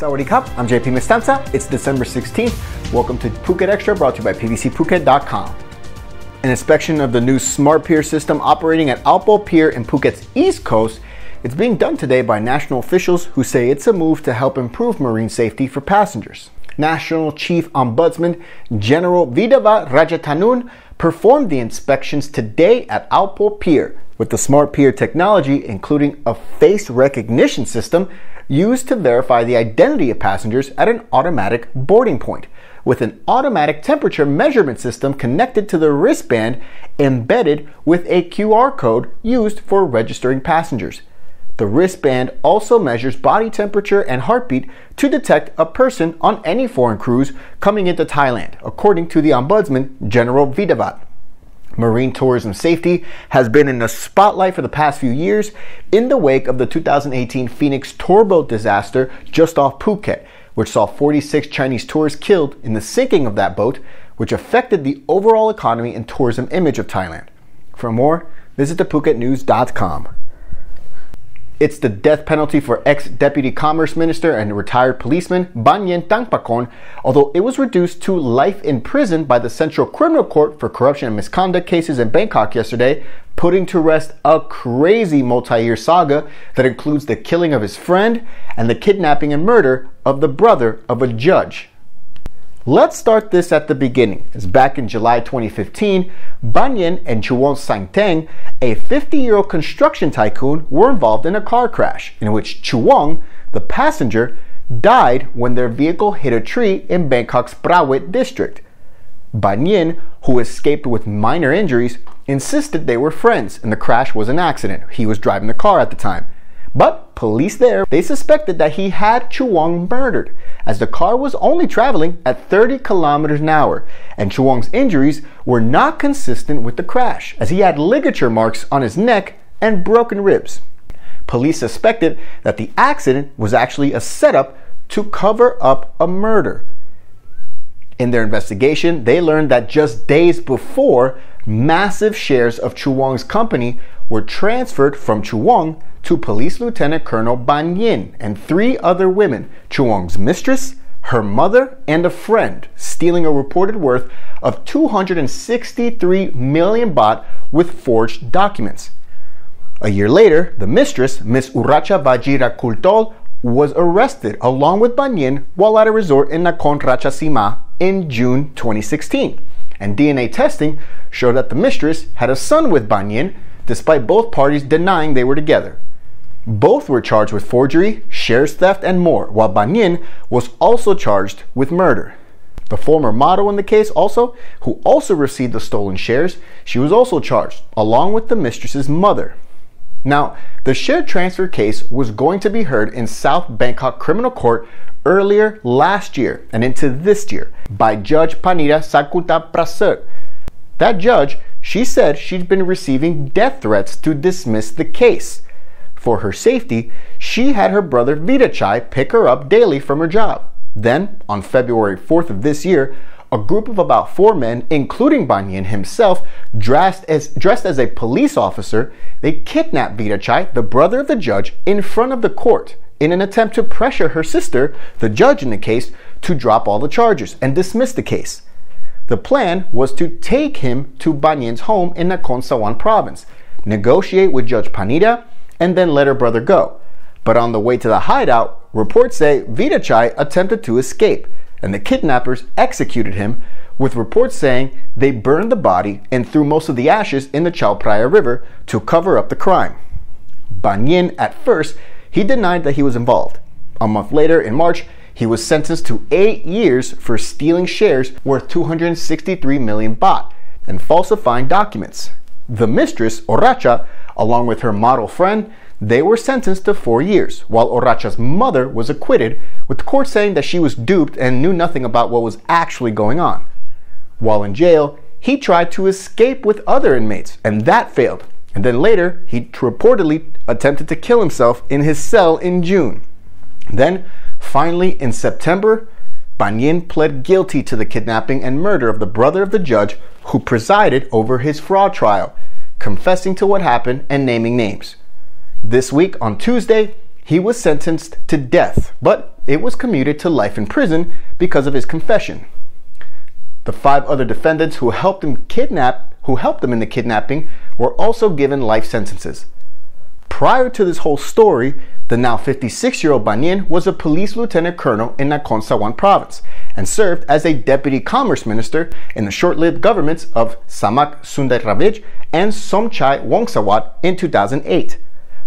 Sawadee Cup, I'm JP Mestanza. It's December 16th. Welcome to Phuket Extra, brought to you by pvcphuket.com. An inspection of the new Smart Pier system operating at Alpo Pier in Phuket's east coast. It's being done today by national officials who say it's a move to help improve marine safety for passengers. National Chief Ombudsman General Vidava Rajatanun performed the inspections today at Alpo Pier with the Smart Pier technology, including a face recognition system used to verify the identity of passengers at an automatic boarding point, with an automatic temperature measurement system connected to the wristband embedded with a QR code used for registering passengers. The wristband also measures body temperature and heartbeat to detect a person on any foreign cruise coming into Thailand, according to the Ombudsman General Vidava. Marine tourism safety has been in the spotlight for the past few years in the wake of the 2018 Phoenix tourboat disaster just off Phuket, which saw 46 Chinese tourists killed in the sinking of that boat, which affected the overall economy and tourism image of Thailand. For more, visit thephuketnews.com. It's the death penalty for ex-Deputy Commerce Minister and retired policeman Banyin, although it was reduced to life in prison by the Central Criminal Court for corruption and misconduct cases in Bangkok yesterday, putting to rest a crazy multi-year saga that includes the killing of his friend and the kidnapping and murder of the brother of a judge. Let's start this at the beginning, as back in July 2015, Banyin and Chuwon Sangteng, a 50-year-old construction tycoon, were involved in a car crash in which Chuwon, the passenger, died when their vehicle hit a tree in Bangkok's Prawit district. Banyin, who escaped with minor injuries, insisted they were friends and the crash was an accident. He was driving the car at the time. But police there, they suspected that he had Chuwon murdered, as the car was only traveling at 30 kilometers an hour, and Chuwon's injuries were not consistent with the crash, as he had ligature marks on his neck and broken ribs. Police suspected that the accident was actually a setup to cover up a murder. In their investigation, they learned that just days before, massive shares of Chuwon's company were transferred from Chuwon to Police Lieutenant Colonel Banyin and 3 other women, Chuwon's mistress, her mother, and a friend, stealing a reported worth of 263 million baht with forged documents. A year later, the mistress, Miss Uracha Vajirakultol, was arrested along with Banyin while at a resort in Nakhon Ratchasima in June 2016. And DNA testing showed that the mistress had a son with Banyin, despite both parties denying they were together. Both were charged with forgery, shares theft, and more, while Banyin was also charged with murder. The former model in the case who also received the stolen shares, she was also charged, along with the mistress's mother. Now, the share transfer case was going to be heard in South Bangkok Criminal Court earlier last year and into this year by Judge Panita Sakuta Prasert. That judge, she said she'd been receiving death threats to dismiss the case. For her safety, she had her brother Vidachai pick her up daily from her job. Then, on February 4th of this year, a group of about 4 men, including Banyin himself, dressed as a police officer, they kidnapped Vidachai, the brother of the judge, in front of the court in an attempt to pressure her sister, the judge in the case, to drop all the charges and dismiss the case. The plan was to take him to Banyin's home in Nakhon Sawan province, negotiate with Judge Panita, and then let her brother go. But on the way to the hideout, reports say Vidachai attempted to escape, and the kidnappers executed him, with reports saying they burned the body and threw most of the ashes in the Chao Phraya River to cover up the crime. Banyin, at first, he denied that he was involved. A month later, in March, he was sentenced to 8 years for stealing shares worth 263 million baht and falsifying documents. The mistress, Oracha, along with her model friend, they were sentenced to 4 years, while Oracha's mother was acquitted, with the court saying that she was duped and knew nothing about what was actually going on. While in jail, he tried to escape with other inmates, and that failed. And then later, he reportedly attempted to kill himself in his cell in June. Then, finally, in September, Banyin pled guilty to the kidnapping and murder of the brother of the judge who presided over his fraud trial, confessing to what happened and naming names. This week, on Tuesday, he was sentenced to death, but it was commuted to life in prison because of his confession. The 5 other defendants who helped him in the kidnapping were also given life sentences. Prior to this whole story, the now 56-year-old Banyin was a police lieutenant colonel in Nakhon Sawan province and served as a deputy commerce minister in the short-lived governments of Samak Sundayrabij and Somchai Wongsawat in 2008.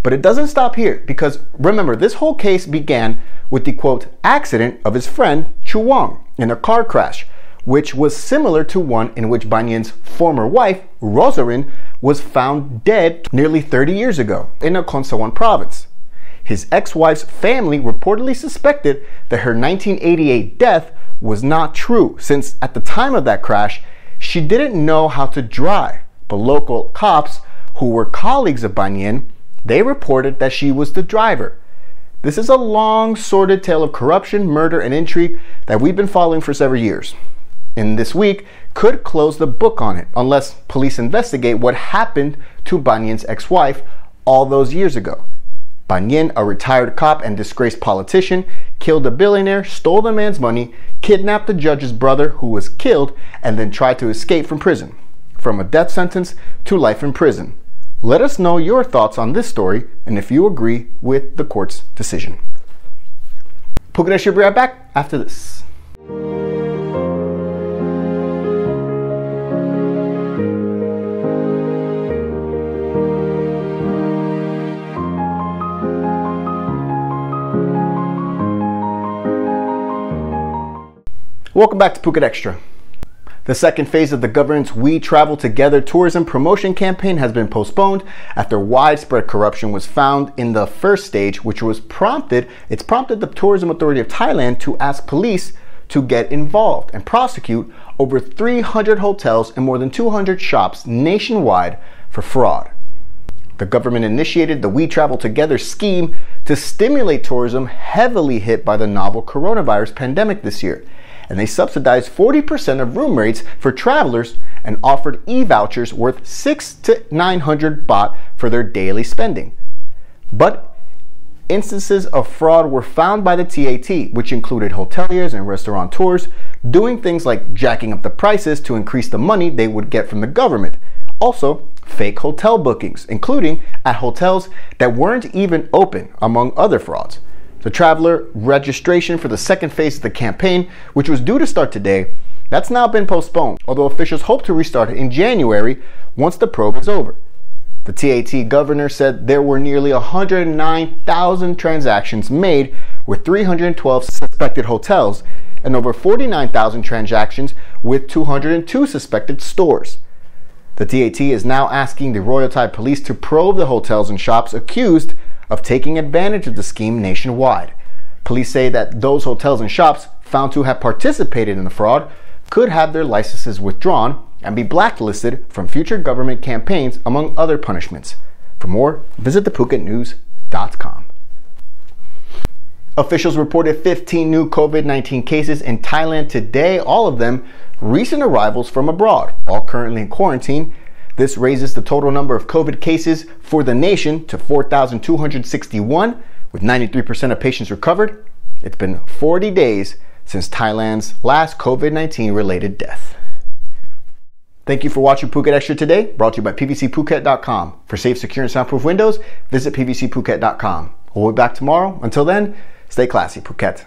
But it doesn't stop here, because remember, this whole case began with the quote accident of his friend Chu Wang in a car crash, which was similar to one in which Banyin's former wife, Rosarin, was found dead nearly 30 years ago in Nakhon Sawan province. His ex-wife's family reportedly suspected that her 1988 death was not true, since at the time of that crash, she didn't know how to drive. But local cops, who were colleagues of Banyin, they reported that she was the driver. This is a long, sordid tale of corruption, murder, and intrigue that we've been following for several years. And this week could close the book on it, unless police investigate what happened to Banyin's ex-wife all those years ago. Banyin, a retired cop and disgraced politician, killed a billionaire, stole the man's money, kidnapped the judge's brother who was killed, and then tried to escape from prison. From a death sentence to life in prison. Let us know your thoughts on this story and if you agree with the court's decision. Phuket Extra will be right back after this. Welcome back to Phuket Extra. The second phase of the government's We Travel Together tourism promotion campaign has been postponed after widespread corruption was found in the first stage, which was prompted the Tourism Authority of Thailand to ask police to get involved and prosecute over 300 hotels and more than 200 shops nationwide for fraud. The government initiated the We Travel Together scheme to stimulate tourism heavily hit by the novel coronavirus pandemic this year. And they subsidized 40% of room rates for travelers and offered e-vouchers worth 600 to 900 baht for their daily spending. But instances of fraud were found by the TAT, which included hoteliers and restaurateurs doing things like jacking up the prices to increase the money they would get from the government. Also, fake hotel bookings, including at hotels that weren't even open, among other frauds. The traveler registration for the second phase of the campaign, which was due to start today, that's now been postponed, although officials hope to restart it in January once the probe is over. The TAT governor said there were nearly 109,000 transactions made with 312 suspected hotels and over 49,000 transactions with 202 suspected stores. The TAT is now asking the Royal Thai Police to probe the hotels and shops accused of taking advantage of the scheme nationwide. Police say that those hotels and shops found to have participated in the fraud could have their licenses withdrawn and be blacklisted from future government campaigns, among other punishments. For more, visit thephuketnews.com. Officials reported 15 new COVID-19 cases in Thailand today, all of them recent arrivals from abroad, all currently in quarantine. This raises the total number of COVID cases for the nation to 4,261, with 93% of patients recovered. It's been 40 days since Thailand's last COVID-19 related death. Thank you for watching Phuket Extra today, brought to you by PVCPhuket.com. For safe, secure, and soundproof windows, visit PVCPhuket.com. We'll be back tomorrow. Until then, stay classy, Phuket.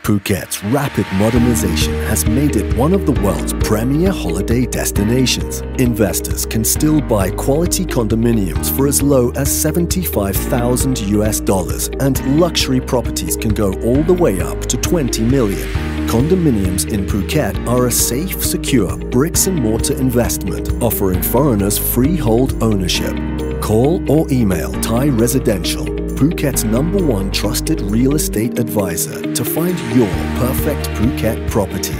Phuket's rapid modernization has made it one of the world's premier holiday destinations. Investors can still buy quality condominiums for as low as $75,000 and luxury properties can go all the way up to 20 million. Condominiums in Phuket are a safe, secure bricks-and-mortar investment offering foreigners freehold ownership. Call or email Thai Residential, Phuket's #1 trusted real estate advisor, to find your perfect Phuket property.